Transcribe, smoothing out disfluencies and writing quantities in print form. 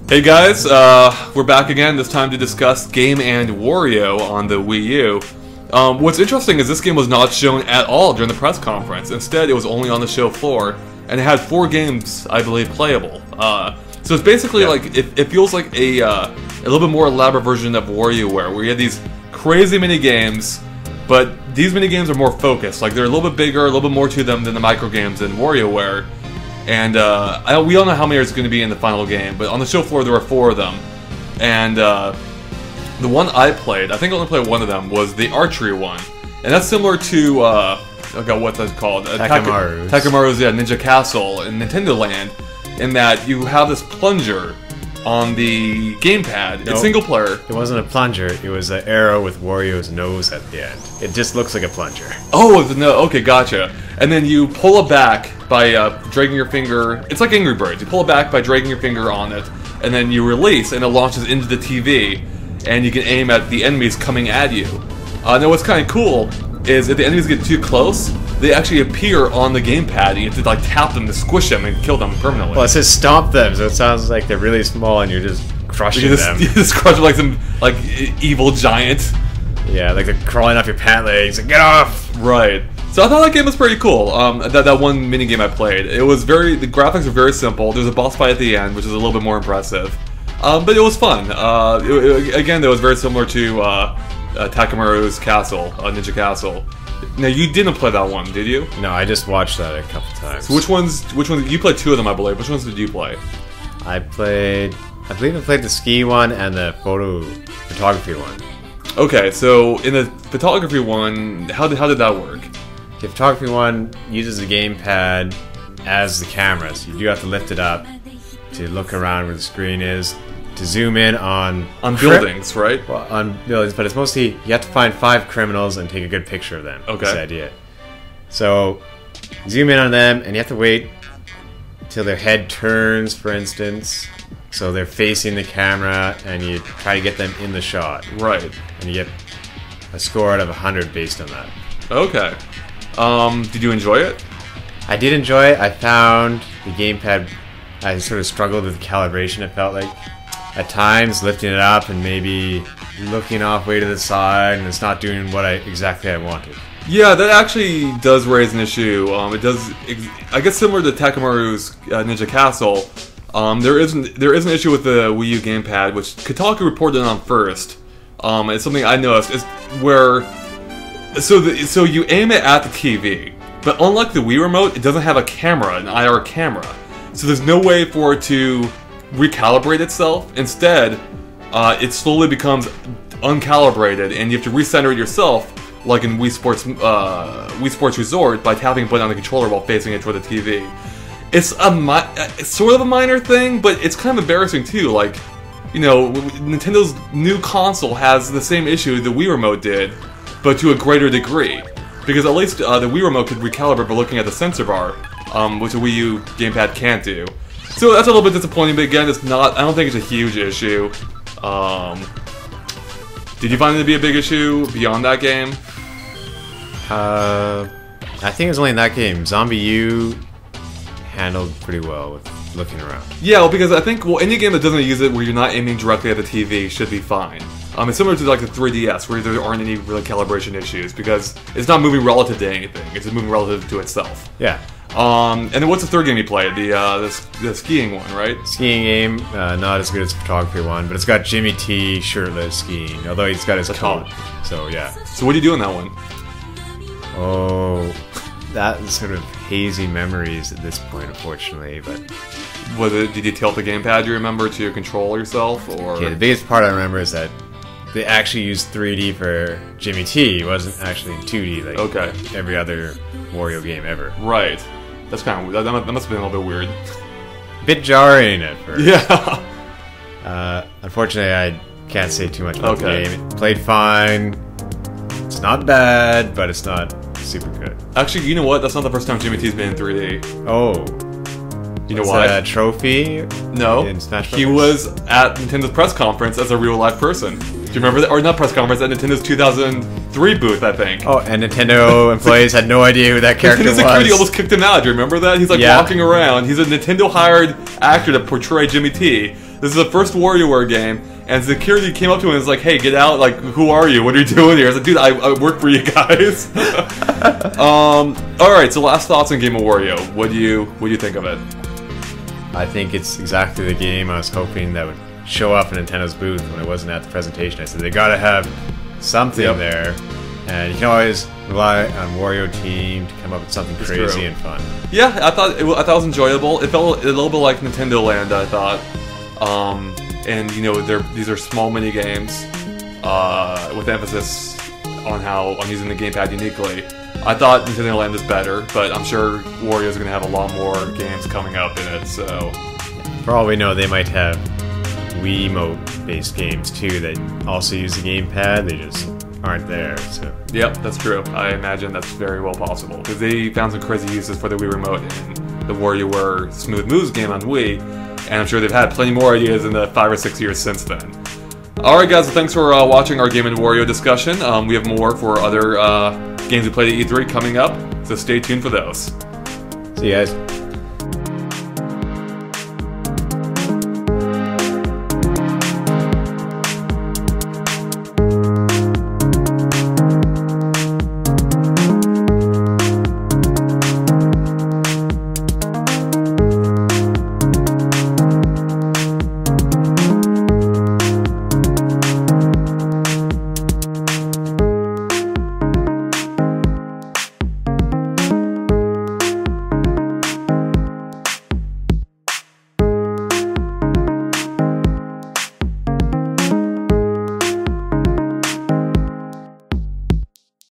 Hey guys, we're back again, this time to discuss Game and Wario on the Wii U. What's interesting is this game was not shown at all during the press conference. Instead, it was only on the show floor, and it had 4 games, I believe, playable. So it's basically like, it feels like a little bit more elaborate version of WarioWare, where you have these crazy mini games, but these mini games are more focused. Like, they're a little bit bigger, a little bit more to them than the micro games in WarioWare. And we all know how many there's going to be in the final game, but on the show floor there were 4 of them. And the one I played, I think I only played one of them, was the archery one. And that's similar to, what's that called? Takamaru's. Takamaru's, yeah, Ninja Castle in Nintendo Land, in that you have this plunger on the GamePad. It's single player. It wasn't a plunger, it was an arrow with Wario's nose at the end. It just looks like a plunger. Oh, no, okay, gotcha. And then you pull it back by dragging your finger. It's like Angry Birds. You pull it back by dragging your finger on it, and then you release, and it launches into the TV, and you can aim at the enemies coming at you. Now what's kind of cool is if the enemies get too close, they actually appear on the gamepad, and you have to like tap them to squish them and kill them permanently. Well, it says stomp them, so it sounds like they're really small and you're just crushing them. You just crush them like some evil giant. Yeah, like they're crawling off your pant legs. Like, get off! Right. So I thought that game was pretty cool. That one mini game I played, the graphics are very simple. There's a boss fight at the end, which is a little bit more impressive. But it was fun. Again, that was very similar to Takamaru's Castle, Ninja Castle. Now you didn't play that one, did you? No, I just watched that a couple times. So which ones? You played 2 of them, I believe. Which ones did you play? I believe I played the ski one and the photography one. Okay, so in the photography one, how did that work? The photography one uses the gamepad as the camera, so you do have to lift it up to look around where the screen is, to zoom in on buildings, right? Well, on buildings, but it's mostly you have to find 5 criminals and take a good picture of them. Okay. That's the idea. So zoom in on them, and you have to wait till their head turns, for instance, so they're facing the camera, and you try to get them in the shot. Right. And you get a score out of 100 based on that. Okay. Did you enjoy it? I did enjoy it. I found the gamepad, I sort of struggled with calibration, it felt like. At times, lifting it up and maybe looking off way to the side, and it's not doing what exactly I wanted. Yeah, that actually does raise an issue. It does, I guess, similar to Takamaru's Ninja Castle. There is an issue with the Wii U gamepad, which Kotaku reported on first. It's something I noticed is where so you aim it at the TV, but unlike the Wii remote, it doesn't have a camera, an IR camera. So there's no way for it to recalibrate itself. Instead, it slowly becomes uncalibrated, and you have to recenter it yourself, like in Wii Sports Resort, by tapping a button on the controller while facing it toward the TV. It's sort of a minor thing, but it's kind of embarrassing too. Like, you know, Nintendo's new console has the same issue the Wii remote did, but to a greater degree. Because at least the Wii remote could recalibrate by looking at the sensor bar, which the Wii U gamepad can't do. So that's a little bit disappointing, but again, it's not. I don't think it's a huge issue. Did you find it to be a big issue beyond that game? I think it was only in that game. Zombie U handled pretty well with looking around. Yeah, well, because I think any game that doesn't use it where you're not aiming directly at the TV should be fine. It's similar to like the 3DS, where there aren't any really calibration issues because it's not moving relative to anything; it's just moving relative to itself. Yeah. And then what's the third game you played? The skiing one, right? Skiing game, not as good as the photography one, but it's got Jimmy T shirtless skiing, although he's got his coat. So yeah. So what do you do in that one? Oh, that sort of hazy memories at this point, unfortunately. But did you tilt the gamepad? You remember to control yourself, or? Okay, the biggest part I remember is that they actually used 3D for Jimmy T. It wasn't actually in 2D like every other Wario game ever. Right. That's kind of weird. That must have been a little bit weird. Bit jarring at first. Yeah. Unfortunately, I can't say too much about the game. It played fine. It's not bad, but it's not super good. Actually, you know what? That's not the first time Jimmy T's been in 3D. Oh. You know why? A trophy? No. In Smash He Brothers? was at Nintendo's press conference as a real live person. Do you remember that? Or not press conference, at Nintendo's 2003 booth, I think. Oh, and Nintendo employees had no idea who that character Nintendo was. security almost kicked him out. Do you remember that? He's like walking around. He's a Nintendo hired actor to portray Jimmy T. This is the first WarioWare game, and security came up to him and was like, "Hey, get out! Like, who are you? What are you doing here?" I was like, "Dude, I work for you guys." All right. So, last thoughts on Game of Wario. What do you think of it? I think it's exactly the game I was hoping that would show up in Nintendo's booth when I wasn't at the presentation. I said they gotta have something there, and you can always rely on Wario Team to come up with something crazy and fun. Yeah, I thought it was enjoyable. It felt a little bit like Nintendo Land, I thought. And you know, these are small mini games with emphasis on using the gamepad uniquely. I thought Nintendo Land is better, but I'm sure Wario's going to have a lot more games coming up in it. So, for all we know, they might have Wiimote-based games too that also use the gamepad. They just aren't there. So. Yep, that's true. I imagine that's very well possible because they found some crazy uses for the Wii Remote in the WarioWare Smooth Moves game on Wii, and I'm sure they've had plenty more ideas in the 5 or 6 years since then. Alright guys, well, thanks for watching our Game & Wario discussion. We have more for other games we played at E3 coming up, so stay tuned for those. See you guys.